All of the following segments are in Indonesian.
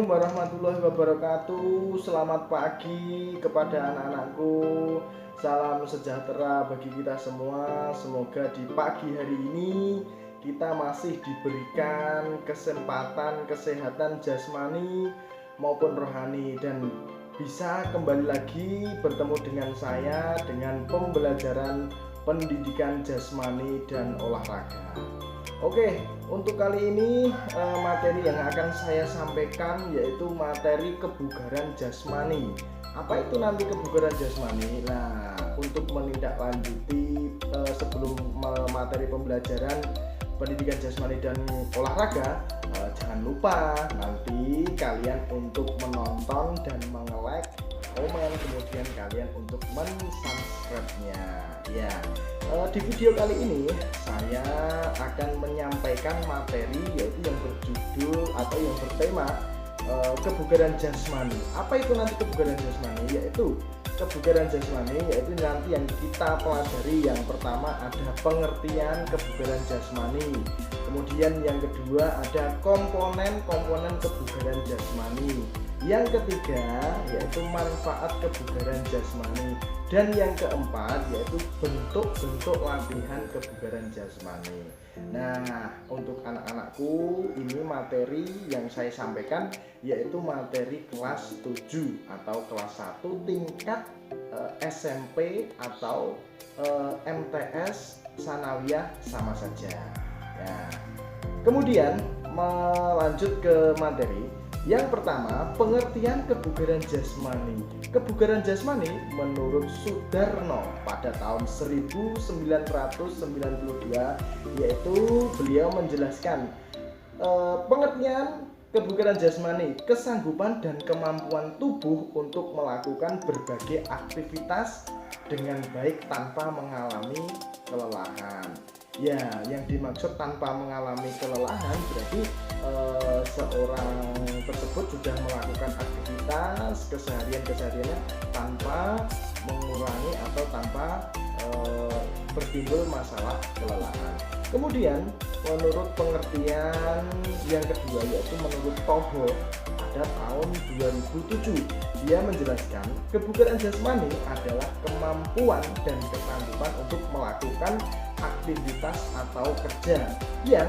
Assalamualaikum warahmatullahi wabarakatuh. Selamat pagi kepada anak-anakku. Salam sejahtera bagi kita semua. Semoga di pagi hari ini kita masih diberikan kesempatan, kesehatan jasmani maupun rohani, dan bisa kembali lagi bertemu dengan saya dengan pembelajaran pendidikan jasmani dan olahraga. Oke, untuk kali ini materi yang akan saya sampaikan yaitu materi kebugaran jasmani. Apa itu nanti kebugaran jasmani? Nah, untuk menindaklanjuti sebelum materi pembelajaran pendidikan jasmani dan olahraga, jangan lupa nanti kalian untuk menonton dan mengelek komen, kemudian kalian untuk mensubscribe-nya. Ya, di video kali ini saya akan menyampaikan materi yaitu yang berjudul atau yang bertema kebugaran jasmani. Apa itu nanti kebugaran jasmani? Yaitu kebugaran jasmani yaitu nanti yang kita pelajari, yang pertama ada pengertian kebugaran jasmani, kemudian yang kedua ada komponen kebugaran jasmani, yang ketiga yaitu manfaat kebugaran jasmani, dan yang keempat yaitu bentuk-bentuk latihan kebugaran jasmani. Nah, untuk anak-anakku, ini materi yang saya sampaikan yaitu materi kelas 7 atau kelas 1 tingkat SMP atau MTS Sanawiyah sama saja ya. Kemudian melanjut ke materi yang pertama, pengertian kebugaran jasmani. Kebugaran jasmani menurut Sudarno pada tahun 1992, yaitu beliau menjelaskan pengertian kebugaran jasmani, kesanggupan dan kemampuan tubuh untuk melakukan berbagai aktivitas dengan baik tanpa mengalami kelelahan. Ya, yang dimaksud tanpa mengalami kelelahan berarti seorang tersebut sudah melakukan aktivitas kesehariannya tanpa mengurangi atau tanpa bertimbul masalah kelelahan. Kemudian menurut pengertian yang kedua yaitu menurut Toho pada tahun 2007, dia menjelaskan kebugaran jasmani adalah kemampuan dan kesanggupan untuk melakukan aktivitas atau kerja yang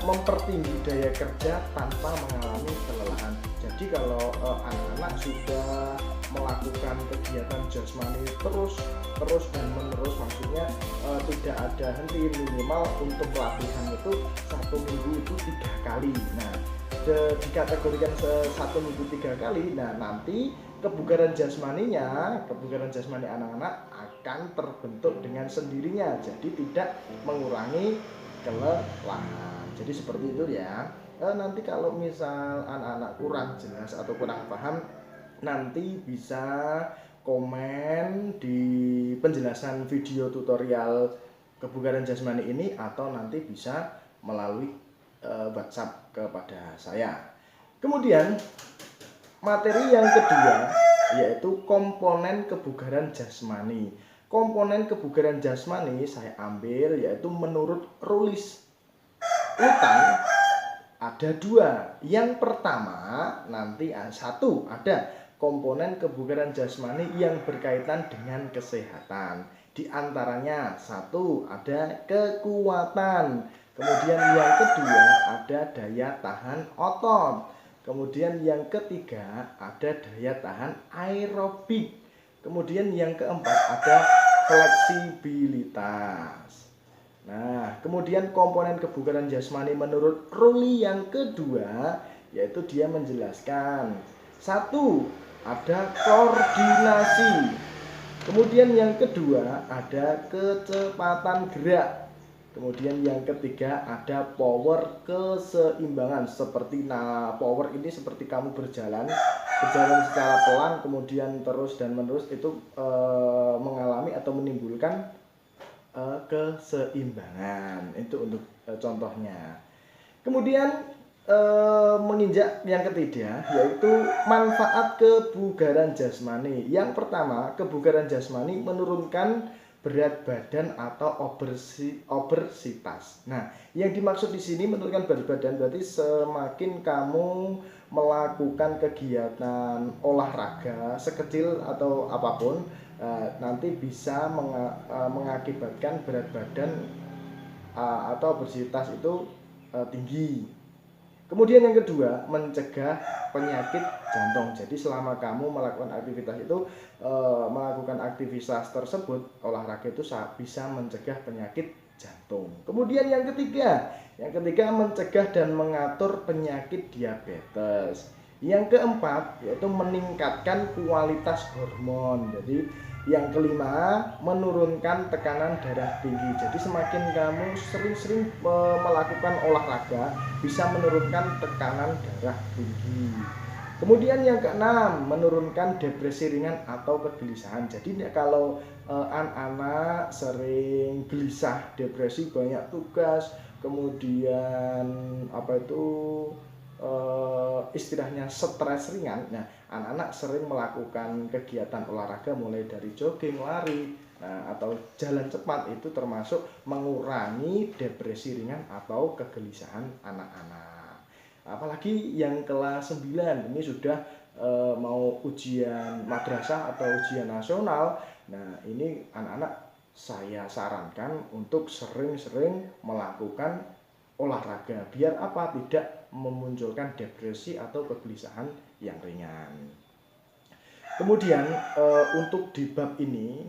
mempertinggi daya kerja tanpa mengalami kelelahan. Jadi kalau anak-anak sudah melakukan kegiatan jasmani terus dan menerus, maksudnya tidak ada henti, minimal untuk latihan itu 1 minggu itu 3 kali. Nah, dikategorikan 1 minggu 3 kali. Nah, nanti kebugaran jasmani anak-anak akan terbentuk dengan sendirinya, jadi tidak mengurangi kelelahan. Jadi seperti itu ya. Nanti kalau misal anak-anak kurang jelas atau kurang paham, nanti bisa komen di penjelasan video tutorial kebugaran jasmani ini, atau nanti bisa melalui WhatsApp kepada saya. Kemudian materi yang kedua yaitu komponen kebugaran jasmani. Komponen kebugaran jasmani saya ambil yaitu menurut Rulis Utang ada 2. Yang pertama nanti satu ada komponen kebugaran jasmani yang berkaitan dengan kesehatan. Di antaranya 1 ada kekuatan, kemudian yang kedua ada daya tahan otot, kemudian yang ketiga ada daya tahan aerobik, kemudian yang keempat ada fleksibilitas. Nah, kemudian komponen kebugaran jasmani menurut Ruli yang kedua yaitu dia menjelaskan 1 ada koordinasi, kemudian yang kedua ada kecepatan gerak, kemudian yang ketiga ada power, keseimbangan. Seperti power ini seperti kamu berjalan secara pelan kemudian terus dan menerus, itu mengalami atau menimbulkan keseimbangan. Itu untuk contohnya. Kemudian menginjak yang ketiga yaitu manfaat kebugaran jasmani. Yang pertama, kebugaran jasmani menurunkan berat badan atau obesitas. Nah, yang dimaksud di sini menurunkan berat badan berarti semakin kamu melakukan kegiatan olahraga sekecil atau apapun, nanti bisa mengakibatkan berat badan atau obesitas itu tinggi. Kemudian yang kedua, mencegah penyakit jantung. Jadi selama kamu melakukan aktivitas itu, melakukan aktivitas tersebut, olahraga itu bisa mencegah penyakit jantung. Kemudian yang ketiga mencegah dan mengatur penyakit diabetes. Yang keempat yaitu meningkatkan kualitas hormon. Jadi yang kelima, menurunkan tekanan darah tinggi. Jadi semakin kamu sering-sering melakukan olahraga, bisa menurunkan tekanan darah tinggi. Kemudian yang keenam, menurunkan depresi ringan atau kegelisahan. Jadi kalau anak-anak sering gelisah, depresi, banyak tugas, kemudian istilahnya stres ringan. Nah, anak-anak sering melakukan kegiatan olahraga mulai dari jogging, lari, atau jalan cepat, itu termasuk mengurangi depresi ringan atau kegelisahan anak-anak. Apalagi yang kelas 9 ini sudah mau ujian madrasah atau ujian nasional. Nah, ini anak-anak saya sarankan untuk sering-sering melakukan olahraga biar apa? Tidak memunculkan depresi atau kegelisahan yang ringan. Kemudian untuk di bab ini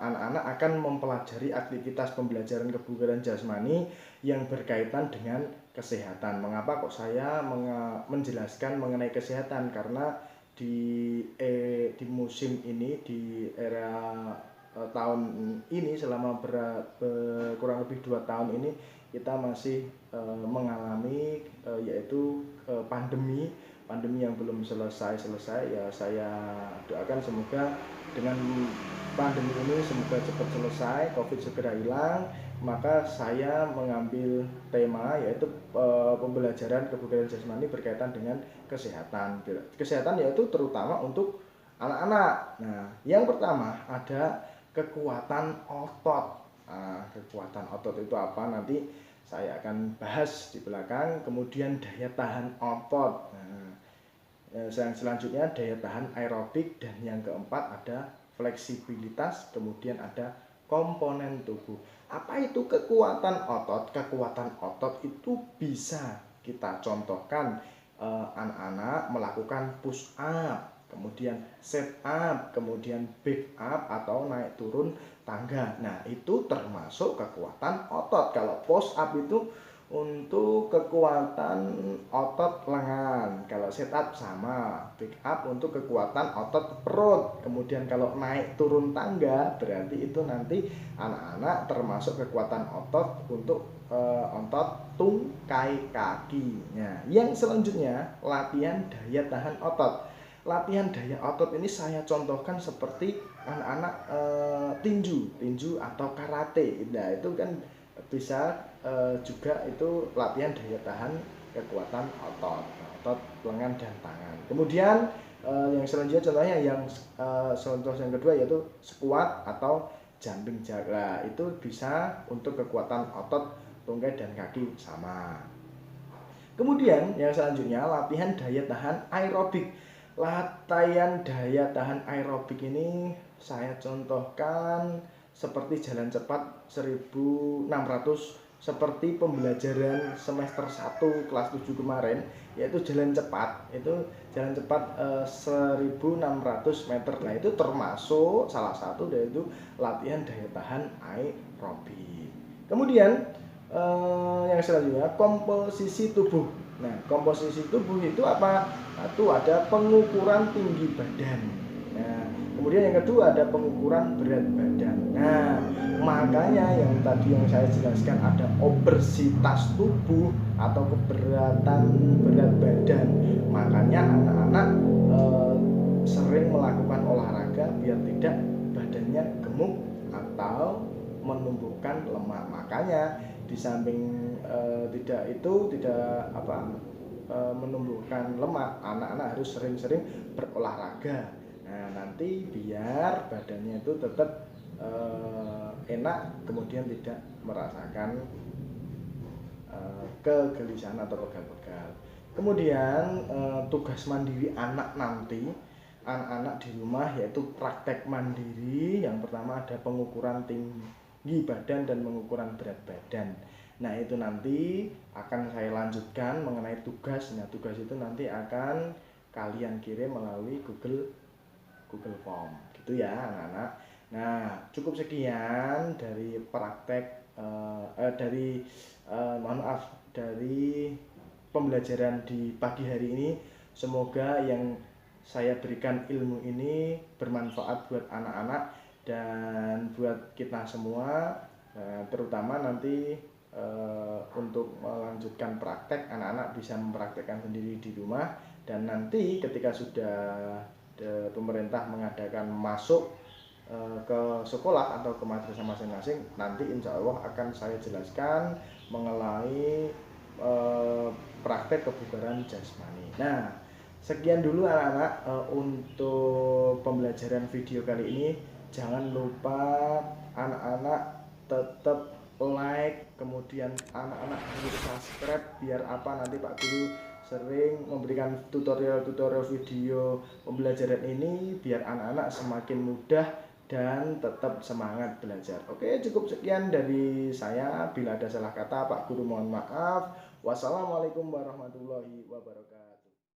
anak-anak akan mempelajari aktivitas pembelajaran kebugaran jasmani yang berkaitan dengan kesehatan. Mengapa kok saya menjelaskan mengenai kesehatan? Karena di musim ini, di era tahun ini, selama kurang lebih 2 tahun ini, kita masih mengalami yaitu pandemi yang belum selesai ya. Saya doakan semoga dengan pandemi ini semoga cepat selesai, COVID segera hilang. Maka saya mengambil tema yaitu pembelajaran kebugaran jasmani berkaitan dengan kesehatan yaitu terutama untuk anak-anak. Nah, yang pertama ada kekuatan otot. Kekuatan otot itu apa? Nanti saya akan bahas di belakang. Kemudian daya tahan otot. Yang selanjutnya daya tahan aerobik, dan yang keempat ada fleksibilitas, kemudian ada komponen tubuh. Apa itu kekuatan otot? Kekuatan otot itu bisa kita contohkan anak-anak melakukan push up, kemudian set up, kemudian back up atau naik turun tangga. Nah, itu termasuk kekuatan otot. Kalau push up itu untuk kekuatan otot lengan, kalau set up sama, back up untuk kekuatan otot perut. Kemudian kalau naik turun tangga berarti itu nanti anak-anak termasuk kekuatan otot untuk otot tungkai kakinya. Yang selanjutnya latihan daya tahan otot. Latihan daya otot ini saya contohkan seperti anak-anak tinju atau karate. Nah, itu kan bisa juga itu latihan daya tahan kekuatan otot lengan dan tangan. Kemudian yang selanjutnya contohnya contoh yang kedua yaitu squat atau jumping jack. Itu bisa untuk kekuatan otot tungkai dan kaki sama. Kemudian yang selanjutnya latihan daya tahan aerobik. Latihan daya tahan aerobik ini saya contohkan seperti jalan cepat 1600, seperti pembelajaran semester 1 kelas 7 kemarin, yaitu jalan cepat. Itu jalan cepat 1600 meter. Nah, itu termasuk salah satu yaitu latihan daya tahan aerobik. Kemudian yang selanjutnya komposisi tubuh. Nah, komposisi tubuh itu apa? Itu ada pengukuran tinggi badan. Nah, kemudian yang kedua ada pengukuran berat badan. Nah, makanya yang tadi yang saya jelaskan ada obesitas tubuh atau keberatan berat badan. Makanya anak-anak sering melakukan olahraga biar tidak badannya gemuk atau menumbuhkan lemak. Makanya di samping tidak menumbuhkan lemak, anak-anak harus sering-sering berolahraga. Nah, nanti biar badannya itu tetap enak, kemudian tidak merasakan kegelisahan atau pegal-pegal. Kemudian tugas mandiri anak nanti, anak-anak di rumah, yaitu praktek mandiri. Yang pertama ada pengukuran tinggi badan dan pengukuran berat badan. Nah, itu nanti akan saya lanjutkan mengenai tugas. Nah, tugas itu nanti akan kalian kirim melalui Google Form, gitu ya anak-anak. Nah, cukup sekian dari praktek dari pembelajaran di pagi hari ini. Semoga yang saya berikan ilmu ini bermanfaat buat anak-anak dan buat kita semua, terutama nanti untuk melanjutkan praktek, anak-anak bisa mempraktekkan sendiri di rumah, dan nanti ketika sudah pemerintah mengadakan masuk ke sekolah atau ke madrasah masing-masing, nanti insya Allah akan saya jelaskan mengenai praktek kebugaran jasmani. Nah, sekian dulu anak-anak untuk pembelajaran video kali ini. Jangan lupa anak-anak tetap like, kemudian anak-anak subscribe, biar apa, nanti Pak Guru sering memberikan tutorial-tutorial video pembelajaran ini biar anak-anak semakin mudah dan tetap semangat belajar. Oke, cukup sekian dari saya. Bila ada salah kata, Pak Guru mohon maaf. Wassalamualaikum warahmatullahi wabarakatuh.